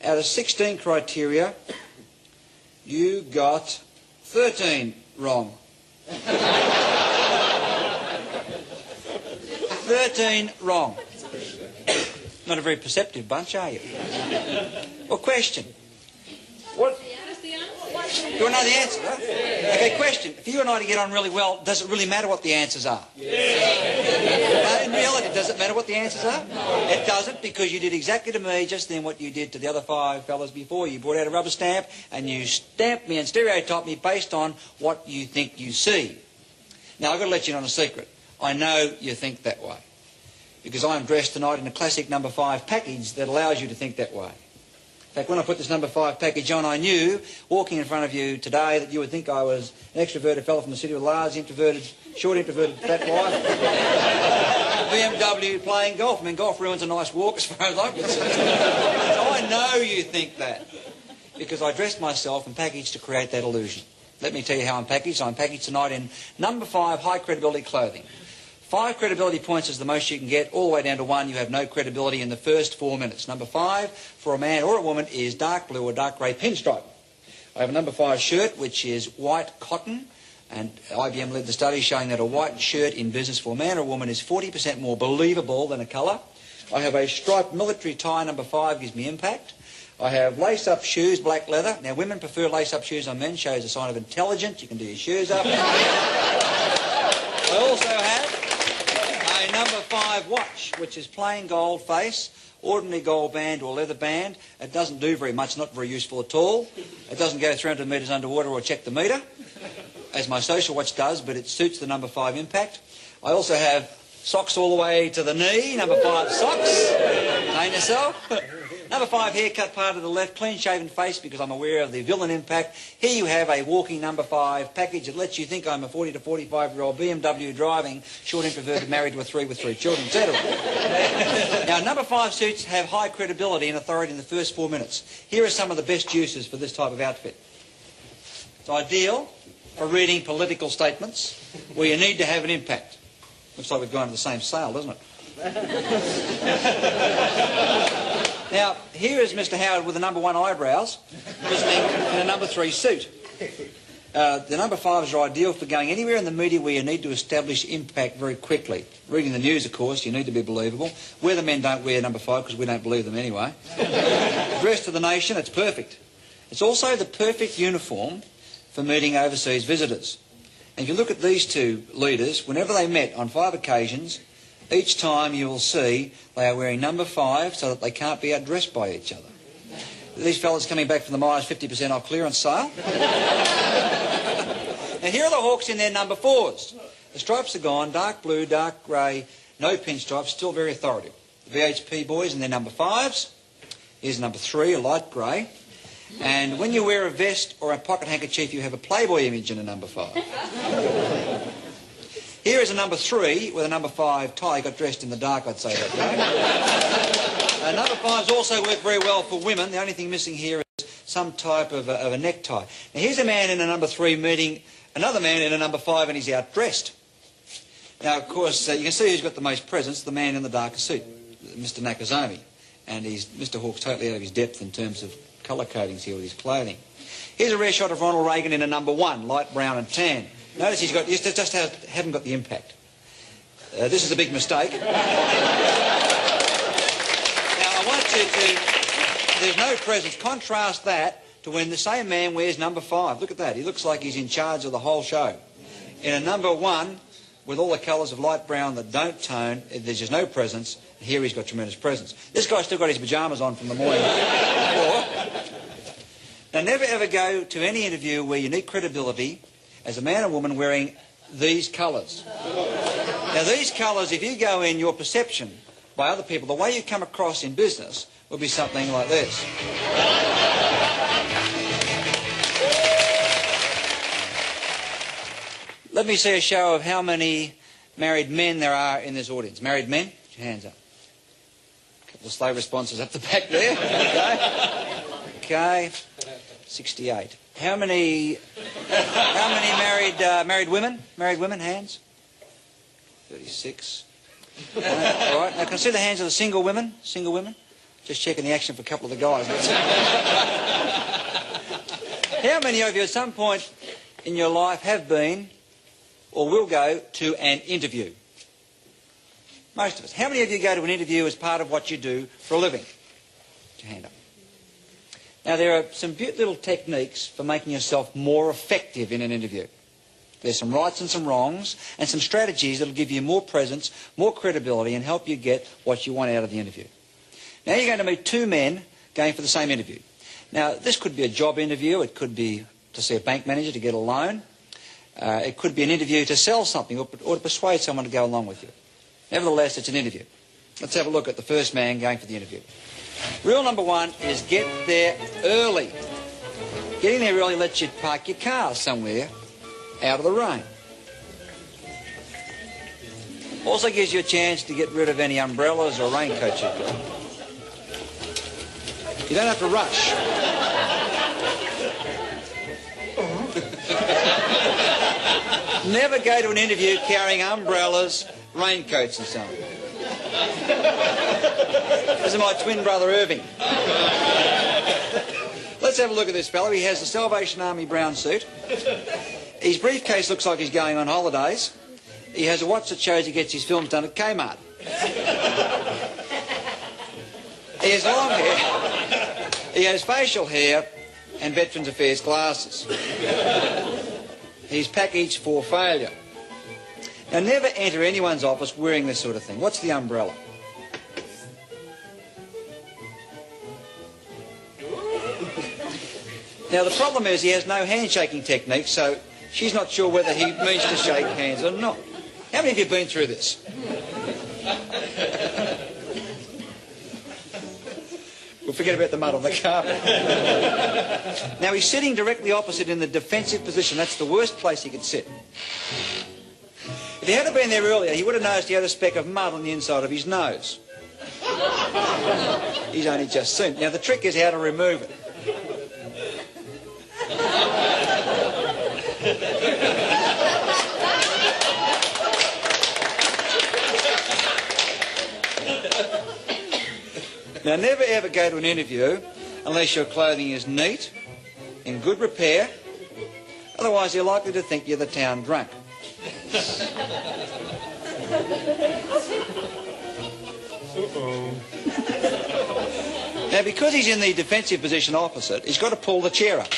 Out of 16 criteria, you got 13 wrong. 13 wrong. Not a very perceptive bunch, are you? Well, question. What? You want to know the answer, huh? Okay, question. For you and I to get on really well, does it really matter what the answers are? In reality, does it matter what the answers are? It doesn't, because you did exactly to me just then what you did to the other 5 fellas before. You brought out a rubber stamp and you stamped me and stereotyped me based on what you think you see. Now, I've got to let you in on a secret. I know you think that way, because I am dressed tonight in a classic number 5 package that allows you to think that way. In fact, when I put this number 5 package on, I knew, walking in front of you today, that you would think I was an extroverted fellow from the city with a large introverted, short introverted fat wife, BMW playing golf. I mean, golf ruins a nice walk as far as I'm concerned. So I know you think that, because I dressed myself and packaged to create that illusion. Let me tell you how I'm packaged. I'm packaged tonight in number 5 high credibility clothing. 5 credibility points is the most you can get, all the way down to 1. You have no credibility in the first 4 minutes. Number 5 for a man or a woman is dark blue or dark grey pinstripe. I have a number 5 shirt, which is white cotton, and IBM led the study showing that a white shirt in business for a man or a woman is 40% more believable than a colour. I have a striped military tie. Number 5 gives me impact. I have lace-up shoes, black leather. Now, women prefer lace-up shoes on men, shows a sign of intelligence. You can do your shoes up. I also have a number 5 watch, which is plain gold face, ordinary gold band or leather band. It doesn't do very much, not very useful at all. It doesn't go 300 metres underwater or check the metre, as my social watch does, but it suits the number 5 impact. I also have socks all the way to the knee, number 5 socks. Name yourself. Number 5 haircut part of the left, clean-shaven face, because I'm aware of the villain impact. Here you have a walking number 5 package that lets you think I'm a 40 to 45-year-old BMW driving, short introverted, married with three children, etc. Now, number 5 suits have high credibility and authority in the first 4 minutes. Here are some of the best uses for this type of outfit. It's ideal for reading political statements where you need to have an impact. Looks like we've gone to the same sale, doesn't it? Now, here is Mr. Howard with the number 1 eyebrows, listening in a number 3 suit. The number 5s are ideal for going anywhere in the media where you need to establish impact very quickly. Reading the news, of course, you need to be believable. Weathermen don't wear number 5 because we don't believe them anyway. Address to the nation, it's perfect. It's also the perfect uniform for meeting overseas visitors. And if you look at these 2 leaders, whenever they met on 5 occasions, each time you will see they are wearing number 5 so that they can't be outdressed by each other. These fellas coming back from the Myers 50% off clearance sale. Now, here are the Hawks in their number 4s. The stripes are gone, dark blue, dark grey, no pinstripes, still very authoritative. The VHP boys in their number 5s. Here's number 3, a light grey. And when you wear a vest or a pocket handkerchief, you have a Playboy image in a number 5. Here is a number 3 with a number 5 tie. Got dressed in the dark, I'd say that day. Number 5s also work very well for women. The only thing missing here is some type of a necktie. Now, here's a man in a number 3 meeting another man in a number 5, and he's outdressed. Now, of course, you can see who's got the most presence, the man in the darker suit, Mr. Nakazami. And Mr. Hawke's totally out of his depth in terms of colour codings here with his clothing. Here's a rare shot of Ronald Reagan in a number 1, light brown and tan. Notice he's just haven't got the impact. This is a big mistake. Now, I want you to... There's no presence. Contrast that to when the same man wears number 5. Look at that. He looks like he's in charge of the whole show. In a number 1, with all the colours of light brown that don't tone, there's just no presence. Here he's got tremendous presence. This guy's still got his pyjamas on from the morning before. Now, never ever go to any interview where you need credibility as a man or woman wearing these colours. Now, these colours, if you go in, your perception by other people, the way you come across in business will be something like this. Let me see a show of how many married men there are in this audience. Married men? Put your hands up. A couple of slow responses up the back there. Okay. 68. How many married women? Married women, hands? 36. All right. Now, can I see the hands of the single women? Single women? Just checking the action for a couple of the guys. How many of you at some point in your life have been or will go to an interview? Most of us. How many of you go to an interview as part of what you do for a living? Put your hand up. Now, there are some little techniques for making yourself more effective in an interview. There's some rights and some wrongs and some strategies that will give you more presence, more credibility and help you get what you want out of the interview. Now, you're going to meet two men going for the same interview. Now, this could be a job interview. It could be to see a bank manager to get a loan. It could be an interview to sell something or to persuade someone to go along with you. Nevertheless, it's an interview. Let's have a look at the first man going for the interview. Rule number one is get there early. Getting there early lets you park your car somewhere out of the rain. Also gives you a chance to get rid of any umbrellas or raincoats you've got. You don't have to rush. Never go to an interview carrying umbrellas, raincoats and so on. This is my twin brother Irving. Let's have a look at this fellow. He has the Salvation Army brown suit. His briefcase looks like he's going on holidays. He has a watch that shows he gets his films done at Kmart. He has long hair. He has facial hair and Veterans Affairs glasses. He's packaged for failure. Now, never enter anyone's office wearing this sort of thing. What's the umbrella? Now, the problem is he has no handshaking technique, so she's not sure whether he means to shake hands or not. How many of you have been through this? We'll forget about the mud on the carpet. Now, he's sitting directly opposite in the defensive position. That's the worst place he could sit. If he hadn't been there earlier, he would have noticed he had a speck of mud on the inside of his nose. He's only just seen. Now, the trick is how to remove it. Now, never ever go to an interview unless your clothing is neat, in good repair. Otherwise, they're likely to think you're the town drunk. Now, because he's in the defensive position opposite, he's got to pull the chair up.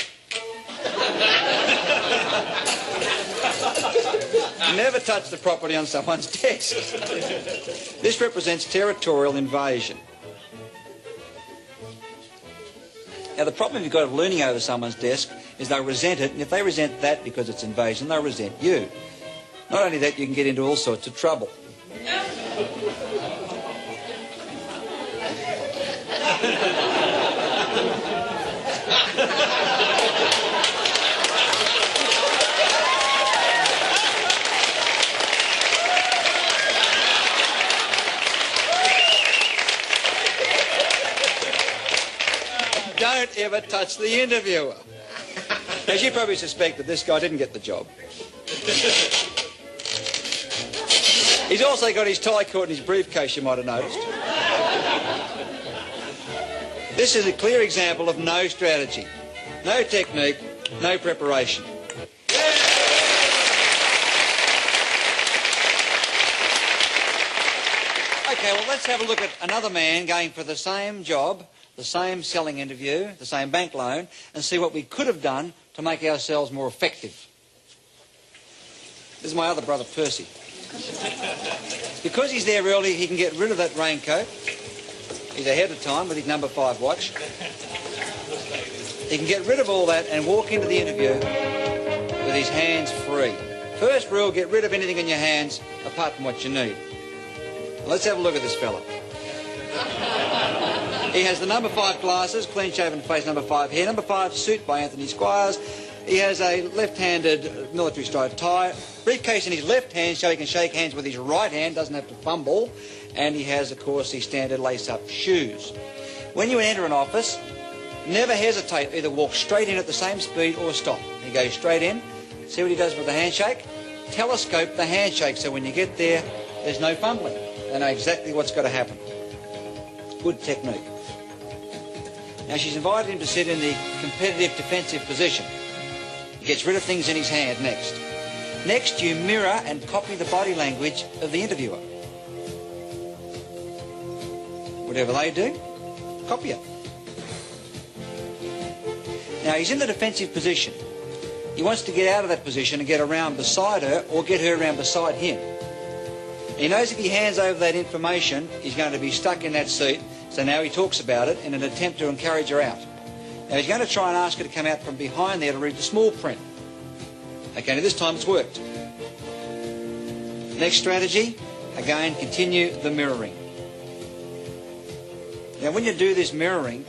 Never touch the property on someone's desk. This represents territorial invasion. Now, the problem you've got of leaning over someone's desk is they'll resent it, and if they resent that because it's invasion, they'll resent you. Not only that, you can get into all sorts of trouble. Don't ever touch the interviewer. As you probably suspect that this guy didn't get the job. He's also got his tie caught in his briefcase, you might have noticed. This is a clear example of no strategy, no technique, no preparation. Okay, well, let's have a look at another man going for the same job, the same selling interview, the same bank loan, and see what we could have done to make ourselves more effective. This is my other brother, Percy. Because he's there early, he can get rid of that raincoat. He's ahead of time with his number 5 watch. He can get rid of all that and walk into the interview with his hands free. First rule, get rid of anything in your hands apart from what you need. Let's have a look at this fella. He has the number 5 glasses, clean-shaven face, number 5 hair, number 5 suit by Anthony Squires. He has a left-handed military-striped tie, briefcase in his left hand so he can shake hands with his right hand, doesn't have to fumble, and he has, of course, his standard lace-up shoes. When you enter an office, never hesitate. Either walk straight in at the same speed or stop. He goes straight in, see what he does with the handshake, telescope the handshake so when you get there, there's no fumbling. They know exactly what's got to happen. Good technique. Now she's invited him to sit in the competitive defensive position. He gets rid of things in his hand next. Next, you mirror and copy the body language of the interviewer. Whatever they do, copy it. Now he's in the defensive position. He wants to get out of that position and get around beside her or get her around beside him. He knows if he hands over that information, he's going to be stuck in that seat, so now he talks about it in an attempt to encourage her out. Now he's going to try and ask her to come out from behind there to read the small print. Okay, now this time it's worked. Next strategy, again, continue the mirroring. Now when you do this mirroring,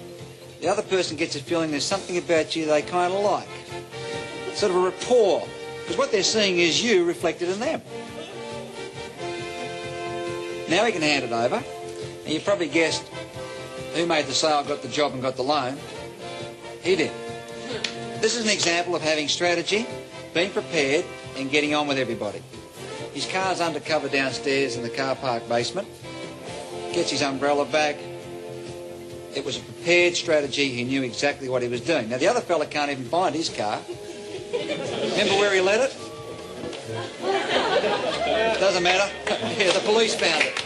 the other person gets a feeling there's something about you they kind of like. Sort of a rapport, because what they're seeing is you reflected in them. Now he can hand it over, and you probably guessed who made the sale, got the job and got the loan. He did. This is an example of having strategy, being prepared and getting on with everybody. His car's undercover downstairs in the car park basement. Gets his umbrella back. It was a prepared strategy. He knew exactly what he was doing. Now the other fella can't even find his car. Remember where he let it? Doesn't matter. Yeah, the police found it.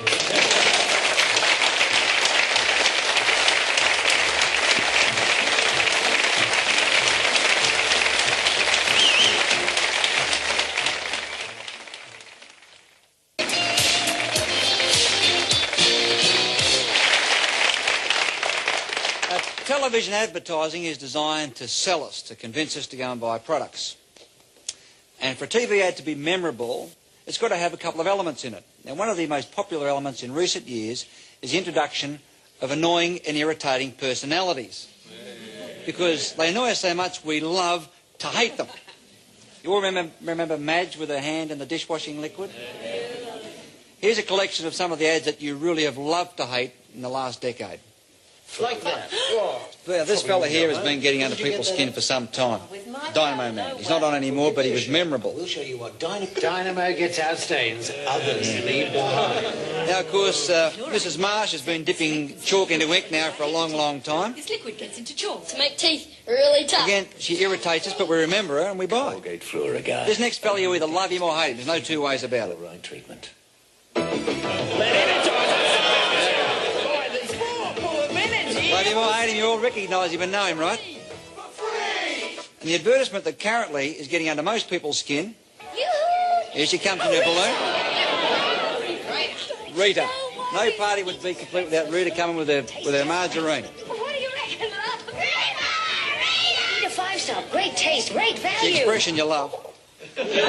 Television advertising is designed to sell us, to convince us to go and buy products. And for a TV ad to be memorable, it's got to have a couple of elements in it. Now, one of the most popular elements in recent years is the introduction of annoying and irritating personalities. Because they annoy us so much, we love to hate them. You all remember Madge with her hand in the dishwashing liquid? Here's a collection of some of the ads that you really have loved to hate in the last decade. Like that. Well, this fella here has been getting under people's skin for some time. Dynamo Man. He's not on anymore, but he was memorable. We'll show you what Dynamo gets out stains, others leave behind. Now, of course, Mrs. Marsh has been dipping chalk into ink now for a long, long time. This liquid gets into chalk to make teeth really tough. Again, she irritates us, but we remember her and we buy. Colgate fluoride. This next fella, you either love him or hate him. There's no two ways about it. Right treatment. Love him or hate him, you all recognise him and know him, right? And the advertisement that currently is getting under most people's skin. Here she comes in her balloon. Rita. No party would be complete without Rita coming with her margarine. What do you reckon, love? Rita 5-star, great taste, great The value. expression you love. Okay.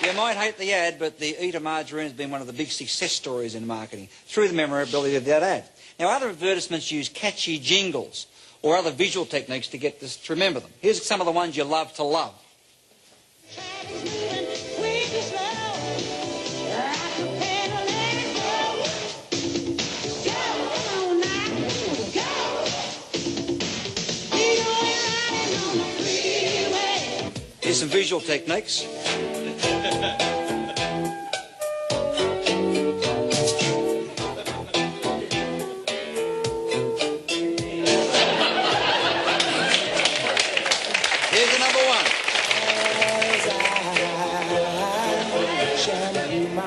You might hate the ad, but the Eater margarine has been one of the big success stories in marketing through the memorability of that ad. Now, other advertisements use catchy jingles or other visual techniques to get us to remember them. Here's some of the ones you love to love. Here's some visual techniques.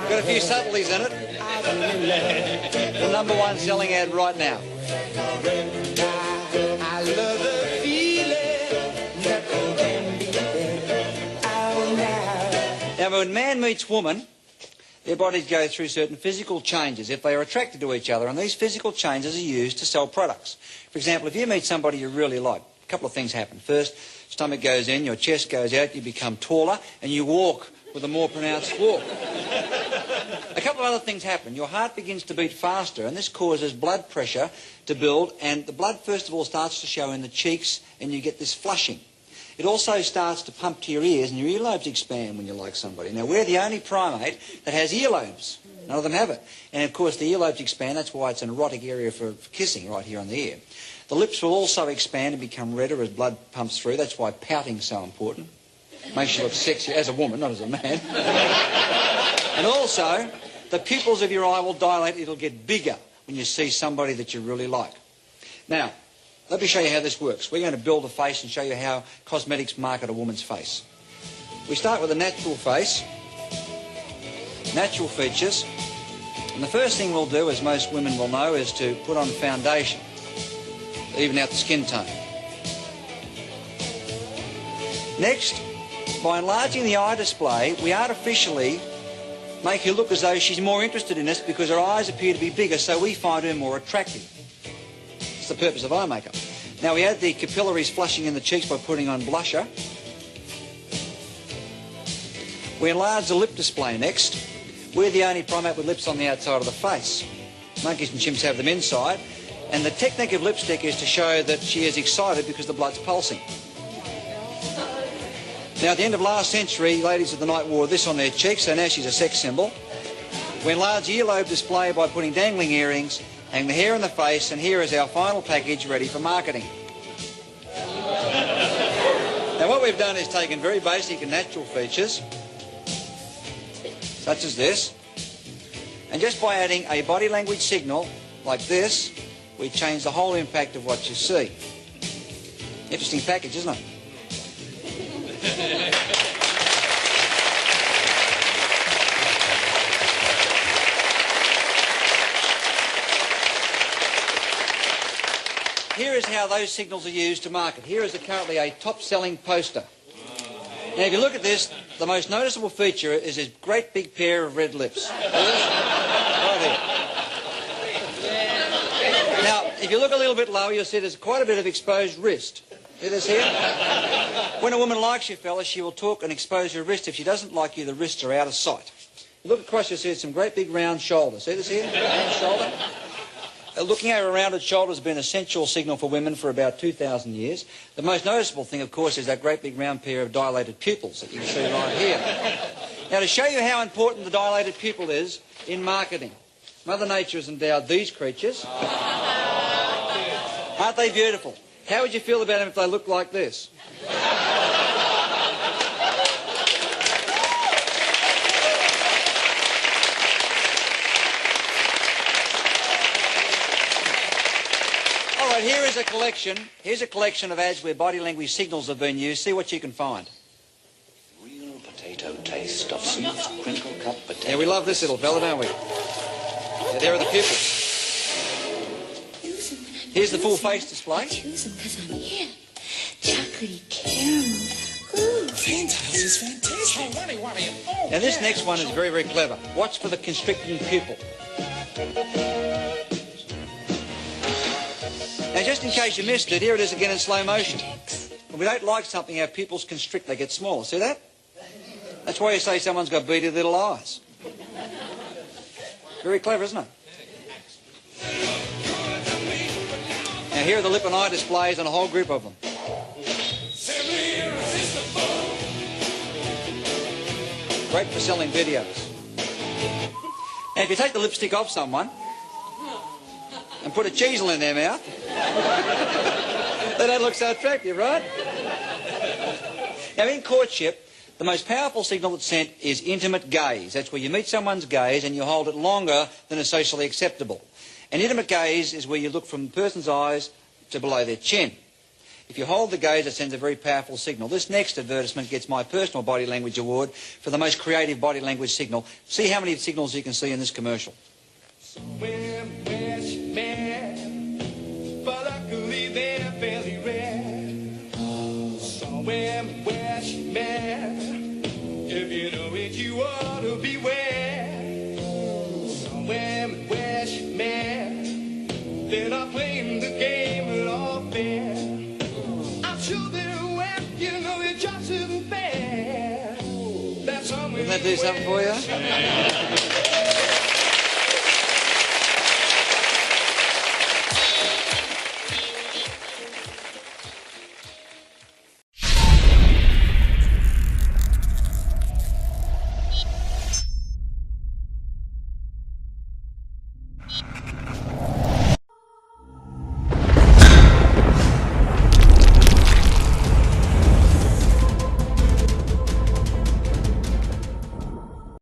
Got a few subtleties in it. The #1 selling ad right now. I love the feeling. Now, when man meets woman, their bodies go through certain physical changes if they are attracted to each other, and these physical changes are used to sell products. For example, if you meet somebody you really like, a couple of things happen. First, stomach goes in, your chest goes out, you become taller, and you walk with a more pronounced walk. A couple of other things happen. Your heart begins to beat faster, and this causes blood pressure to build, and the blood first of all starts to show in the cheeks, and you get this flushing. It also starts to pump to your ears, and your earlobes expand when you like somebody. Now, we're the only primate that has earlobes. None of them have it. And, of course, the earlobes expand. That's why it's an erotic area for kissing right here on the ear. The lips will also expand and become redder as blood pumps through. That's why pouting is so important. Makes you look sexy as a woman, not as a man. And also, the pupils of your eye will dilate. It'll get bigger when you see somebody that you really like. Now, let me show you how this works. We're going to build a face and show you how cosmetics market a woman's face. We start with a natural face, natural features. And the first thing we'll do, as most women will know, is to put on foundation, even out the skin tone. Next, by enlarging the eye display, we artificially make her look as though she's more interested in us because her eyes appear to be bigger, so we find her more attractive. It's the purpose of eye makeup. Now we add the capillaries flushing in the cheeks by putting on blusher. We enlarge the lip display next. We're the only primate with lips on the outside of the face. Monkeys and chimps have them inside. And the technique of lipstick is to show that she is excited because the blood's pulsing. Now, at the end of last century, ladies of the night wore this on their cheeks, so now she's a sex symbol. We enlarge the earlobe display by putting dangling earrings and the hair in the face, and here is our final package ready for marketing. Now, what we've done is taken very basic and natural features, such as this, and just by adding a body language signal like this, we change the whole impact of what you see. Interesting package, isn't it? Here is how those signals are used to market. Here is currently a top-selling poster. Now, if you look at this, the most noticeable feature is this great big pair of red lips. Right here. Now, if you look a little bit lower, you'll see there's quite a bit of exposed wrist. See this here? When a woman likes you, fellas, she will talk and expose her wrist. If she doesn't like you, the wrists are out of sight. You look across, you'll see some great big round shoulders. See this here? Round shoulder. Looking at a rounded shoulder has been a sensual signal for women for about 2,000 years. The most noticeable thing, of course, is that great big round pair of dilated pupils that you can see right here. Now, to show you how important the dilated pupil is in marketing, Mother Nature has endowed these creatures. Aren't they beautiful? How would you feel about them if they looked like this? Here is a collection. Here's a collection of ads where body language signals have been used. See what you can find. Real potato taste of smooth crinkle cut potato. Yeah, we love this little fella, don't we? Yeah, there are the pupils. Here's the full face display. Choose them because I'm here. Chocolatey caramel. Ooh. Fantastic is fantastic. Now this next one is very, very clever. Watch for the constricting pupil. Now, just in case you missed it, here it is again in slow motion. When we don't like something, our pupils constrict, they get smaller. See that? That's why you say someone's got beady little eyes. Very clever, isn't it? Now, here are the lip and eye displays and a whole group of them. Great for selling videos. Now, if you take the lipstick off someone and put a cheesel in their mouth, they don't look so attractive, right? Now, in courtship, the most powerful signal that's sent is intimate gaze. That's where you meet someone's gaze and you hold it longer than is socially acceptable. And intimate gaze is where you look from the person's eyes to below their chin. If you hold the gaze, it sends a very powerful signal. This next advertisement gets my personal body language award for the most creative body language signal. See how many signals you can see in this commercial. If you know it, you ought to beware. Somewhere west man, they're not playing the game at all fair. I'm sure they're wet, you know it just isn't fair. That's somewhere. Doesn't that do something for you?